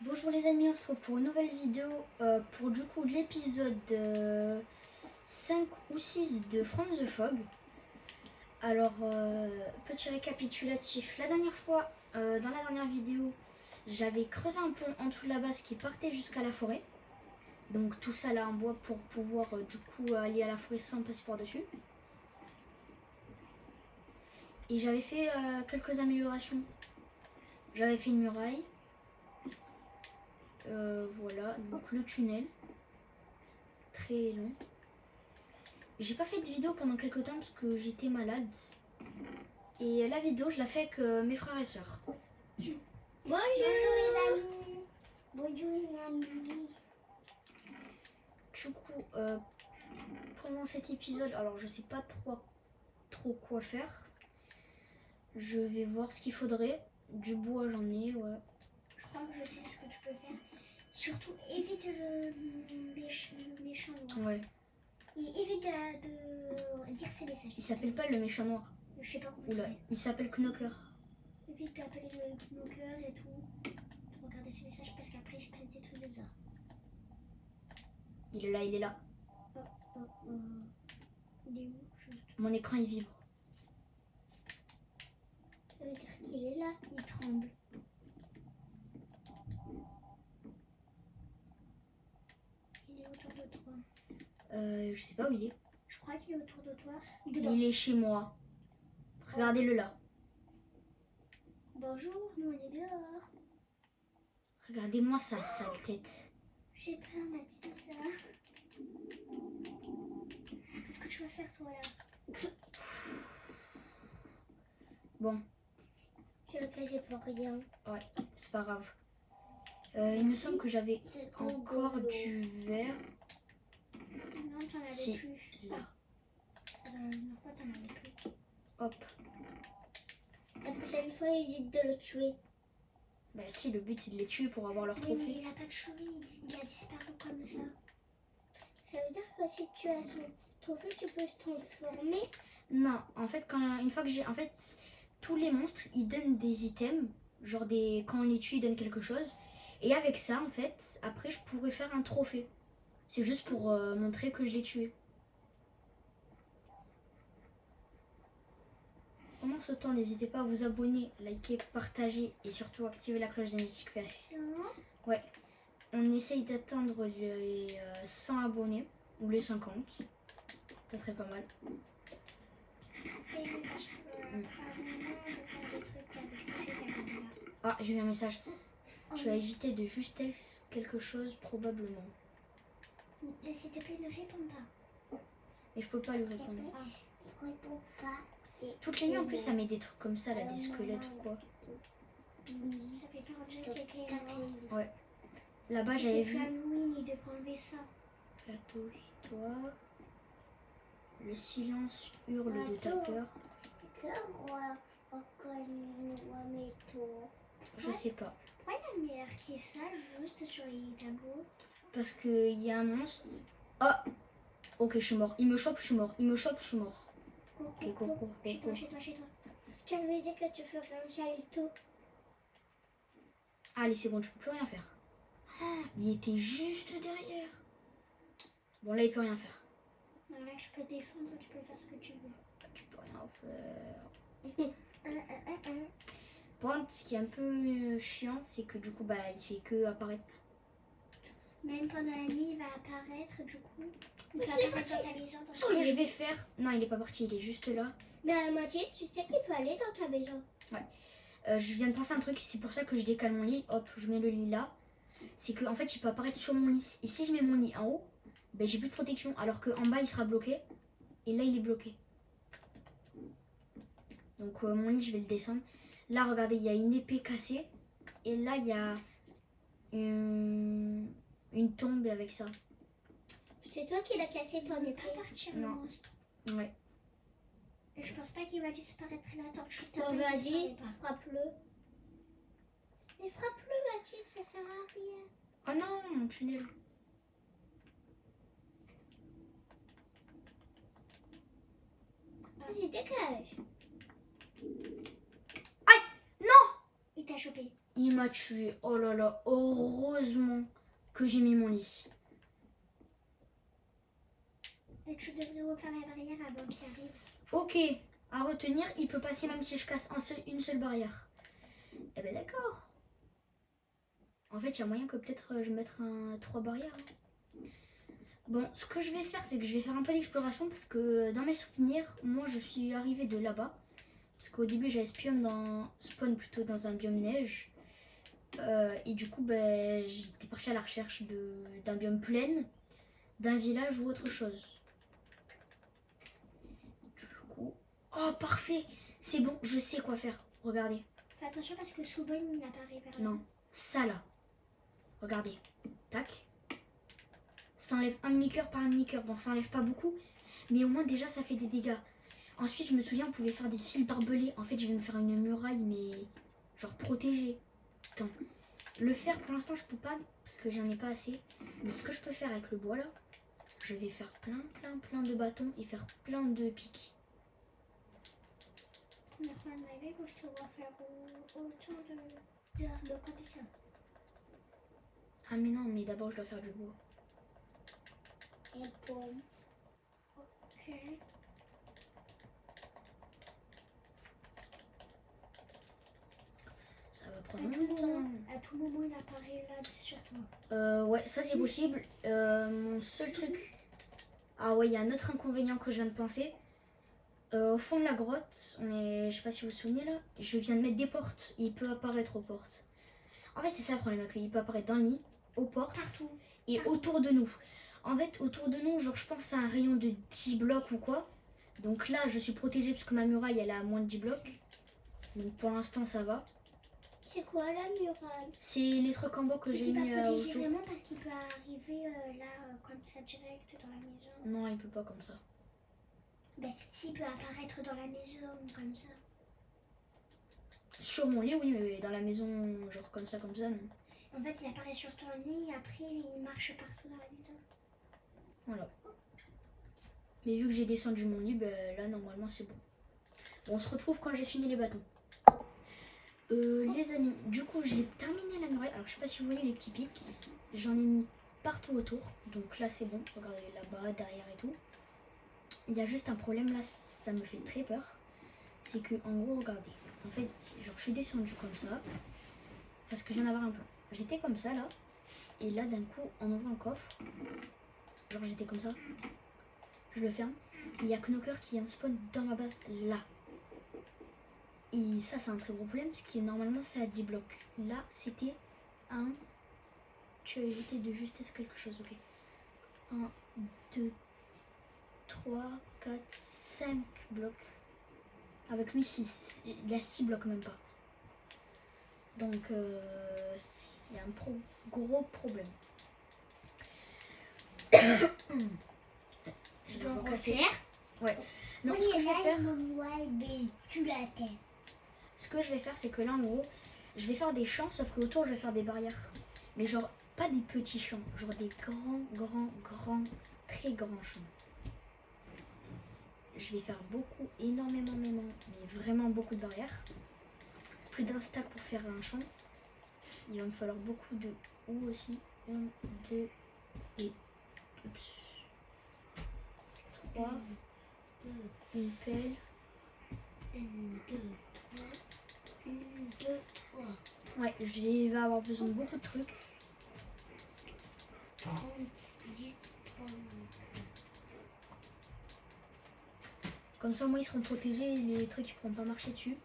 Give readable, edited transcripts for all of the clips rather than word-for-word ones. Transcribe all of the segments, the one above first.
Bonjour les amis, on se trouve pour une nouvelle vidéo pour du coup l'épisode 5 ou 6 de From the Fog. Alors, petit récapitulatif, la dernière fois, dans la dernière vidéo, j'avais creusé un pont en dessous de la base qui partait jusqu'à la forêt. Donc tout ça là en bois pour pouvoir du coup aller à la forêt sans passer par-dessus. Et j'avais fait quelques améliorations. J'avais fait une muraille. Voilà, donc le tunnel. Très long. J'ai pas fait de vidéo pendant quelques temps parce que j'étais malade. Et la vidéo, je la fais avec mes frères et sœurs. Bonjour les amis. Bonjour les amis. Du coup, pendant cet épisode, alors je sais pas trop quoi faire. Je vais voir ce qu'il faudrait. Du bois, j'en ai, ouais. Je crois que je sais ce que tu peux faire. Surtout évite le méchant noir. Ouais. Et évite de dire ses messages. Il s'appelle pas le méchant noir. Je sais pas comment Oula, il s'appelle Knocker. Évite d'appeler le knocker et tout. De regarder ses messages parce qu'après il se passe des trucs bizarres. Il est là, il est là. Il est où? Mon écran il vibre. Ça veut dire qu'il est là, il tremble. Il est autour de toi. Je sais pas où il est. Je crois qu'il est autour de toi. Il est chez moi. Regardez-le là. Bonjour, nous on est dehors. Regardez-moi sa sale tête. J'ai peur, Mathilde. Qu'est-ce que tu vas faire toi là? Bon. Tu l'as caché pour rien. Ouais, c'est pas grave. Il me semble que j'avais encore du verre. Non, tu en avais Si, plus. là. La dernière fois, tu en avais plus. Hop. La prochaine fois, évite de le tuer. Bah si, le but c'est de les tuer pour avoir leur Mais trophée. il a pas de cheveux, il a disparu comme ça. Ça veut dire que si tu as son trophée, tu peux se transformer. Non, en fait, une fois que j'ai... En fait, tous les monstres, ils donnent des items. Genre quand on les tue, ils donnent quelque chose. Et avec ça, en fait, après, je pourrais faire un trophée. C'est juste pour montrer que je l'ai tué. Pendant ce temps, n'hésitez pas à vous abonner, liker, partager et surtout activer la cloche des notifications. Ouais, on essaye d'atteindre les 100 abonnés ou les 50. Ça serait pas mal. Ah, j'ai eu un message. Tu as évité de justesse quelque chose probablement. S'il te plaît, ne réponds pas. Mais je peux pas lui répondre. Ne réponds pas. Toutes les nuits en plus ça met des trucs comme ça là, des squelettes ou quoi. Ça fait peur déjà quelqu'un est mort. Ouais. Là-bas j'avais vu. C'est Halloween, il devrait enlever ça. Plateau, victoire. Le silence hurle de ta peur. Je sais pas. Pourquoi il y a marqué ça juste sur les tableaux? Parce qu'il y a un monstre. Oh. Ok, je suis mort. Il me chope, je suis mort. Il me chope, je suis mort. Ok, cours. Chez toi. Tu avais dit que tu ferais un salto. Allez, c'est bon, je peux plus rien faire. Oh, il était juste derrière. Bon, là, il peut rien faire. Non, là, je peux descendre, tu peux faire ce que tu veux. Tu peux rien faire. Bon, ce qui est un peu chiant, c'est que du coup, bah, il fait que apparaître. Même pendant la nuit, il va apparaître, du coup. Il va apparaître dans ta maison. Ce que je vais faire... Non, il est pas parti, il est juste là. Mais Mathilde, tu sais qu'il peut aller dans ta maison. Ouais. Je viens de penser à un truc, c'est pour ça que je décale mon lit. Hop, je mets le lit là. C'est qu'en fait, il peut apparaître sur mon lit. Et si je mets mon lit en haut, ben, j'ai plus de protection. Alors qu'en bas, il sera bloqué. Et là, il est bloqué. Donc, mon lit, je vais le descendre. Là, regardez, il y a une épée cassée. Et là, il y a une tombe avec ça. C'est toi qui l'as cassé, toi, n'est pas partir le monstre. Ouais. Et je pense pas qu'il va disparaître là. Bon, vas-y, frappe-le. Mais frappe-le, Mathilde, ça sert à rien. Oh non, mon tunnel. Vas-y, dégage. Aïe, non. Il t'a chopé. Il m'a tué. Oh là là, heureusement que j'ai mis mon lit. Et tu devrais refaire la barrière avant qu'il arrive. Ok, à retenir, il peut passer même si je casse une seule barrière. Eh ben d'accord. En fait, il y a moyen que peut-être je mette 3 barrières. Hein. Bon, ce que je vais faire, c'est que je vais faire un peu d'exploration parce que dans mes souvenirs, moi je suis arrivée de là-bas. Parce qu'au début, j'avais spawn plutôt dans un biome neige. Et du coup, ben, j'étais partie à la recherche d'un biome plein, d'un village ou autre chose. Du coup... Oh, parfait! C'est bon, je sais quoi faire. Regardez. Fais attention parce que souvent il apparaît vers là. Non, ça là. Regardez. Tac. Ça enlève un demi-cœur par un demi-cœur. Bon, ça enlève pas beaucoup, mais au moins déjà ça fait des dégâts. Ensuite, je me souviens, on pouvait faire des fils barbelés. En fait, je vais me faire une muraille, mais genre protégée. Putain. Le fer, pour l'instant, je peux pas parce que j'en ai pas assez. Mais ce que je peux faire avec le bois là, je vais faire plein de bâtons et faire plein de pics. Normalement, que je te vois faire autour de l'arbre comme ça. Ah mais non, mais d'abord je dois faire du bois. Et pomme. Ok. Ça va prendre longtemps. À tout moment, il apparaît là sur toi. Ouais, ça c'est possible. Mon seul truc... Ah ouais, il y a un autre inconvénient que je viens de penser. Au fond de la grotte, je sais pas si vous vous souvenez là, je viens de mettre des portes. Il peut apparaître aux portes. En fait, c'est ça le problème avec lui. Il peut apparaître dans le lit, aux portes et autour de nous. En fait, autour de nous, genre je pense à un rayon de 10 blocs ou quoi. Donc là, je suis protégée parce que ma muraille, elle est à moins de 10 blocs. Donc pour l'instant, ça va. C'est quoi la muraille? C'est les trucs en bas que j'ai mis autour. Vraiment parce qu'il peut arriver là comme ça direct dans la maison. Non, il peut pas comme ça. Ben, s'il peut apparaître dans la maison comme ça. Sur mon lit, oui, mais dans la maison, genre comme ça, non. En fait, il apparaît sur ton lit et après, il marche partout dans la maison. Voilà. Mais vu que j'ai descendu mon lit, ben, là, normalement, c'est bon. Bon, on se retrouve quand j'ai fini les bâtons. Les amis, du coup, j'ai terminé la muraille. Alors, je sais pas si vous voyez les petits pics. J'en ai mis partout autour. Donc là, c'est bon. Regardez là-bas, derrière et tout. Il y a juste un problème là, ça me fait très peur. C'est que, en gros, regardez. En fait, genre, je suis descendue comme ça. Parce que j'en avais un peu. J'étais comme ça là. Et là, d'un coup, en ouvrant le coffre, genre, j'étais comme ça. Je le ferme. Il y a Knocker qui vient de spawn dans ma base là. Et ça, c'est un très gros problème parce que normalement, c'est à 10 blocs. Là, c'était un. Tu as évité de justesse quelque chose, ok. 1, 2, 3, 4, 5 blocs. Avec lui, 6. Il a 6 blocs, même pas. Donc, c'est un gros problème. Je dois recasser. Ouais. Non, ce que je vais faire. Ce que je vais faire, c'est que là, en gros, je vais faire des champs, sauf que autour, je vais faire des barrières. Mais genre, pas des petits champs, genre des grands, très grands champs. Je vais faire énormément, mais vraiment beaucoup de barrières. Plus d'un stack pour faire un champ. Il va me falloir beaucoup de houes aussi. 1, 2 et... Oups. 3. Une pelle. 1, 2, 3. 1, 2, 3. Ouais, je vais avoir besoin de beaucoup de trucs. 36, 39. Comme ça, au moins, ils seront protégés et les trucs, ils pourront pas marcher dessus.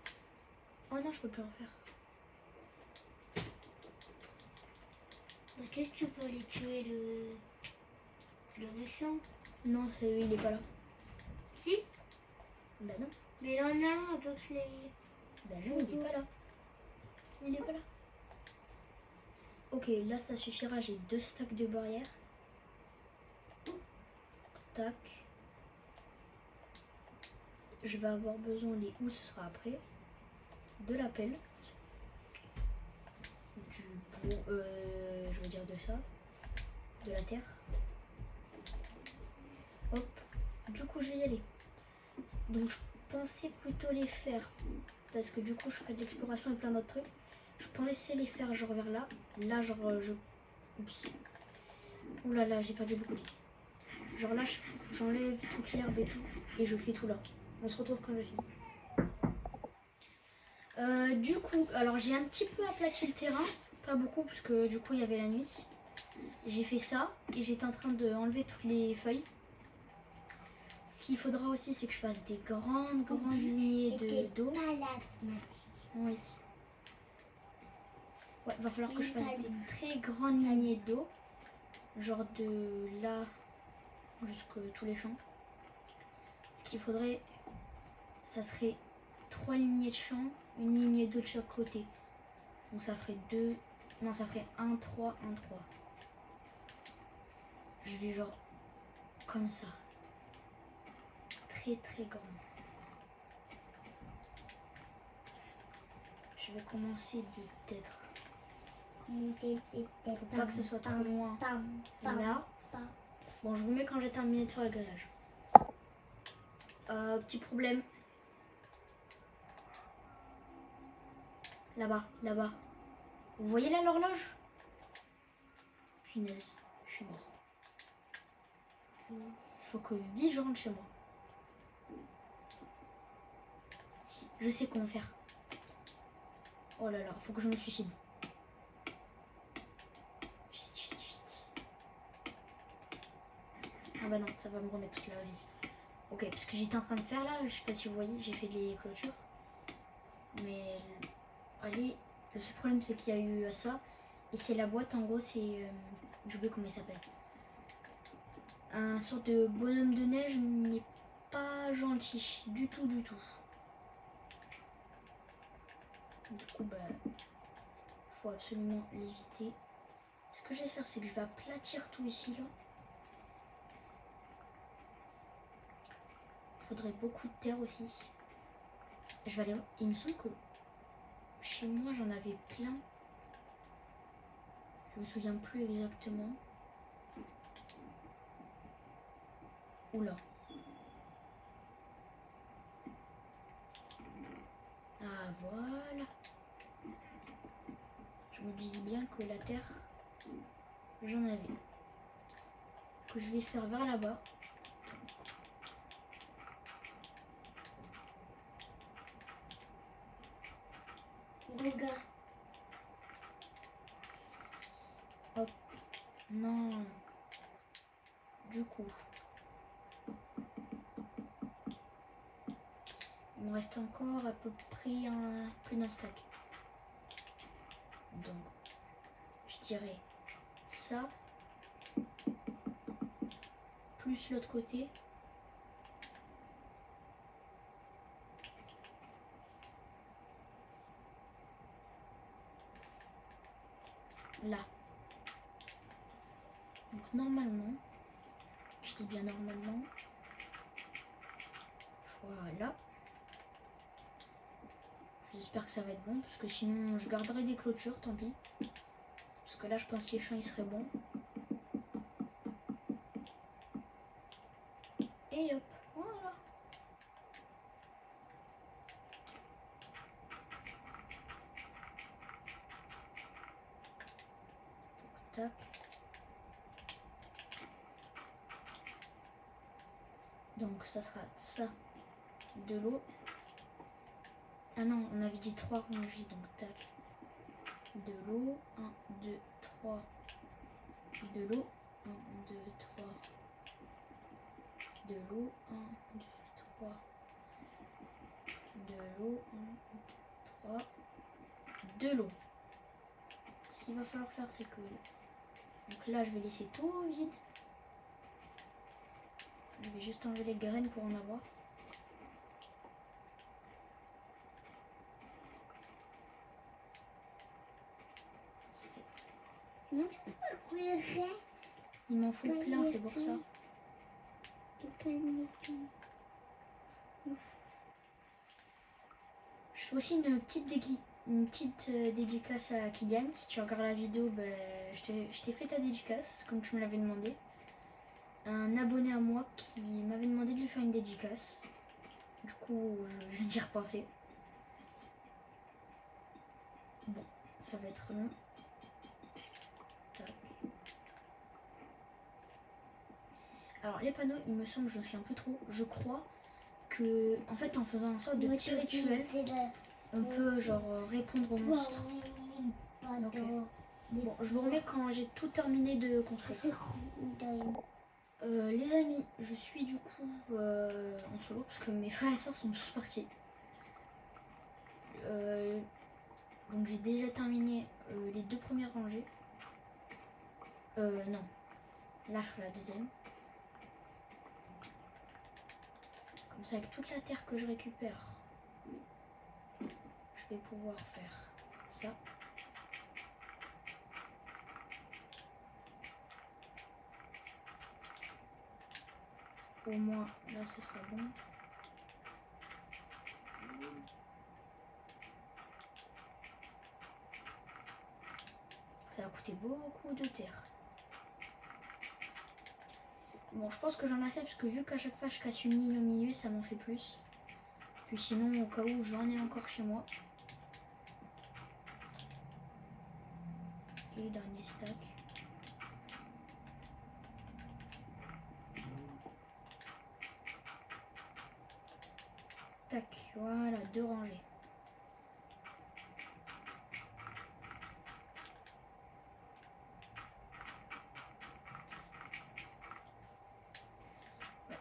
Oh non, je peux plus en faire. Bah, qu'est-ce que tu peux aller tuer le méchant? Non, il est pas là. Si? Bah non. Mais il en a un avec les... Bah non, il est pas là. Il est pas là. Ok, là ça suffira, j'ai 2 stacks de barrières. Tac. Je vais avoir besoin les houes, ce sera après. De la pelle. Du bois, je veux dire de ça. De la terre. Hop. Du coup, je vais y aller. Donc, je pensais plutôt les faire. Parce que du coup, je ferai de l'exploration et plein d'autres trucs. Je peux laisser les faire genre vers là. Là, genre, oups. Ouh là là, j'ai perdu beaucoup de vie. Genre là, j'enlève toute l'herbe et tout. Et je fais tout là. On se retrouve quand je finis. Du coup, alors j'ai un petit peu aplati le terrain. Pas beaucoup, parce que du coup, il y avait la nuit. J'ai fait ça. Et j'étais en train d'enlever toutes les feuilles. Ce qu'il faudra aussi, c'est que je fasse des grandes lignées d'eau. Oui. Ouais, va falloir que je fasse des très grandes lignées d'eau. Genre de là jusqu'à tous les champs. Ce qu'il faudrait, ça serait 3 lignées de champs, une lignée d'eau de chaque côté. Donc ça ferait 2, non ça ferait 1, 3, 1, 3. Je vais genre comme ça. Très très grand. Je vais commencer de peut-être. Faut pas que ce soit trop loin. Là. Bon, je vous mets quand j'ai terminé de faire le grillage. Petit problème. Là-bas, là-bas. Vous voyez là l'horloge? Punaise, je suis mort. Il faut que vite je rentre chez moi. Si, je sais comment faire. Oh là là, faut que je me suicide. Vite, vite, vite. Ah bah non, ça va me remettre toute la vie. Ok, parce que j'étais en train de faire là, je sais pas si vous voyez, j'ai fait des clôtures. Mais allez, le seul problème c'est qu'il y a eu ça. Et c'est la boîte, en gros, c'est... j'ai oublié comment il s'appelle. Un sorte de bonhomme de neige, mais pas gentil. Du tout, du tout. Du coup, bah... faut absolument l'éviter. Ce que je vais faire, c'est que je vais aplatir tout ici, là. Il faudrait beaucoup de terre aussi. Je vais aller... Il me semble que chez moi, j'en avais plein. Je me souviens plus exactement. Oula. Ah, voilà. Je me disais bien que la terre, j'en avais. Que je vais faire vers là-bas. Hop. Non. Du coup. Il me reste encore à peu près plus d'un stack. Donc, je dirais ça. Plus l'autre côté. Là. Donc normalement, je dis bien normalement. Voilà. J'espère que ça va être bon, parce que sinon je garderai des clôtures, tant pis. Parce que là je pense que les champs ils seraient bons. Et hop, voilà. Tac. Donc ça sera ça, de l'eau. Ah non, on avait dit 3 rangées, donc tac. De l'eau, 1, 2, 3. De l'eau, 1, 2, 3. De l'eau, 1, 2, 3. De l'eau, 1, 2, 3. De l'eau. Ce qu'il va falloir faire, c'est que... Donc là, je vais laisser tout vide. Je vais juste enlever les graines pour en avoir. Il m'en faut plein, c'est pour ça. Je fais aussi une petite dédicace à Kylian. Si tu regardes la vidéo, bah, je t'ai fait ta dédicace, comme tu me l'avais demandé. Un abonné à moi qui m'avait demandé de lui faire une dédicace. Du coup, je viens d'y repenser. Bon, ça va être long. Tac. Alors les panneaux, il me semble, je suis un peu trop. Je crois que, en fait, en faisant un sorte de petit rituel, on peut genre répondre aux monstres. Ok. Bon, je vous remets quand j'ai tout terminé de construire. Les amis, je suis du coup en solo parce que mes frères et sœurs sont tous partis. Donc j'ai déjà terminé les 2 premières rangées. Non, là je fais la deuxième. Comme ça, avec toute la terre que je récupère, je vais pouvoir faire ça. Au moins, là, ce sera bon. Ça va coûter beaucoup de terre. Bon, je pense que j'en ai assez parce que vu qu'à chaque fois je casse une ligne au milieu, ça m'en fait plus. Puis sinon, au cas où, j'en ai encore chez moi. Ok, dernier stack. Tac, voilà, 2 rangées. Ouais.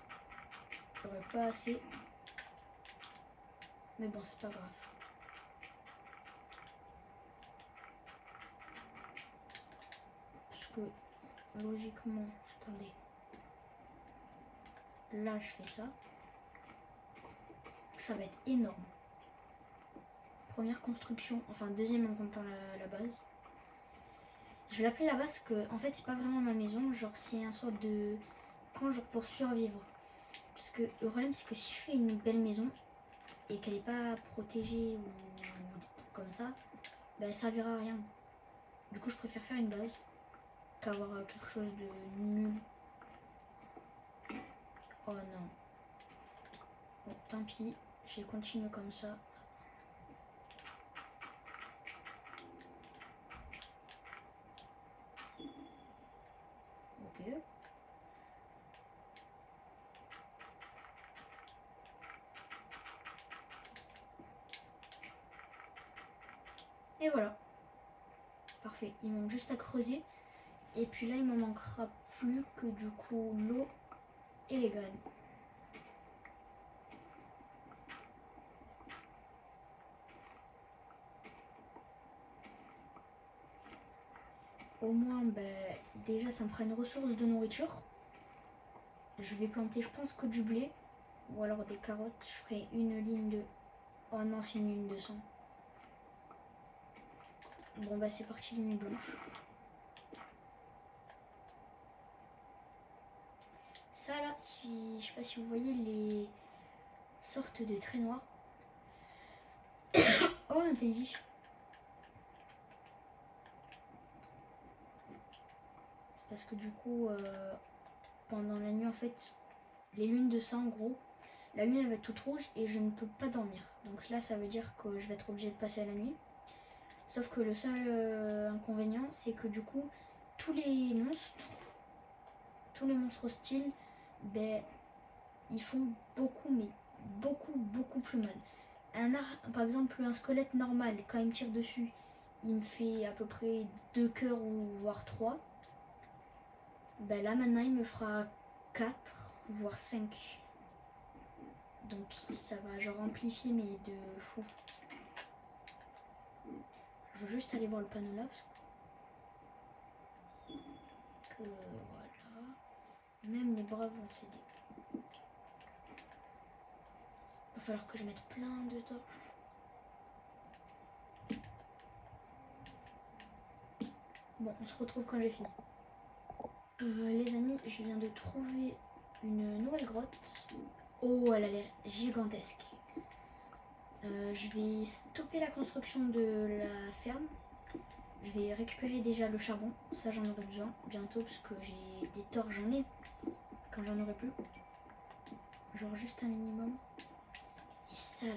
J'aurais pas assez. Mais bon, c'est pas grave. Parce que, logiquement, attendez. Là, je fais ça. Ça va être énorme. Première construction, enfin deuxième en comptant la base. Je vais l'appeler la base parce que en fait c'est pas vraiment ma maison, genre c'est un sorte de camp genre pour survivre. Parce que le problème c'est que si je fais une belle maison et qu'elle n'est pas protégée ou des trucs comme ça, bah, elle servira à rien. Du coup je préfère faire une base qu'avoir quelque chose de nul. Oh non. Bon tant pis, je vais continuer comme ça. Ok. Et voilà. Parfait. Il manque juste à creuser. Et puis là, il me manquera plus que du coup l'eau et les graines. Au moins, ben, déjà, ça me fera une ressource de nourriture. Je vais planter, je pense, que du blé. Ou alors des carottes. Je ferai une ligne de... Oh non, c'est une ligne de sang. Bon, bah c'est parti, ligne blanche. Ça, là, si... je sais pas si vous voyez les sortes de traits noirs. Oh, un Teddy. C'est parce que du coup, pendant la nuit, en fait, les lunes de sang, en gros, la lune elle va être toute rouge et je ne peux pas dormir. Donc là, ça veut dire que je vais être obligée de passer à la nuit. Sauf que le seul inconvénient, c'est que du coup, tous les monstres hostiles, ben, ils font beaucoup, mais beaucoup plus mal. Par exemple, un squelette normal, quand il me tire dessus, il me fait à peu près 2 cœurs ou voire 3. Ben là, maintenant, il me fera 4, voire 5. Donc ça va genre amplifier mais de fou. Je veux juste aller voir le panneau là. Que voilà. Même les bras vont céder. Il va falloir que je mette plein de torches. Bon, on se retrouve quand j'ai fini. Les amis, je viens de trouver une nouvelle grotte. Oh, elle a l'air gigantesque. Je vais stopper la construction de la ferme. Je vais récupérer déjà le charbon. Ça, j'en aurai besoin bientôt parce que j'ai des torches, j'en ai. Quand j'en aurai plus. Genre juste un minimum. Et ça là.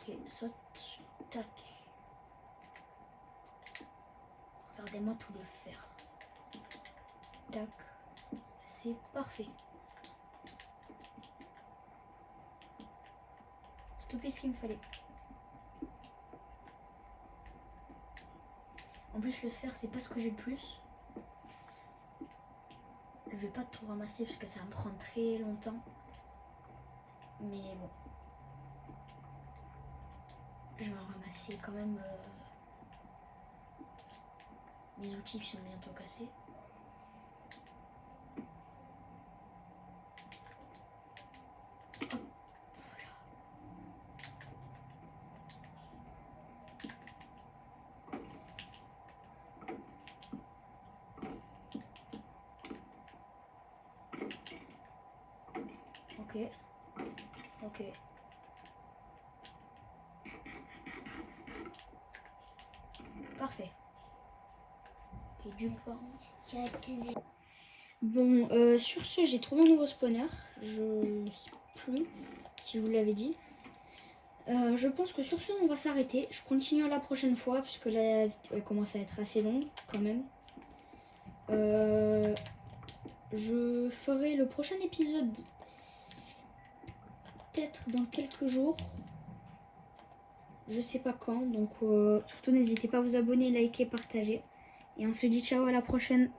Ok, saute. Tac. Regardez-moi tout le faire. Tac. C'est parfait. C'est tout pile ce qu'il me fallait. En plus, le fer, c'est pas ce que j'ai le plus. Je vais pas tout ramasser parce que ça va me prendre très longtemps. Mais bon. Je vais en ramasser quand même mes outils qui sont bientôt cassés. Hop, voilà. Ok. Ok. Parfait. Ok, du pain. Bon, sur ce, j'ai trouvé un nouveau spawner. Je sais plus si je vous l'avais dit. Je pense que sur ce, on va s'arrêter. Je continue la prochaine fois puisque la vidéo commence à être assez longue quand même. Je ferai le prochain épisode peut-être dans quelques jours. Je sais pas quand. Donc surtout n'hésitez pas à vous abonner, liker, partager. Et on se dit ciao à la prochaine.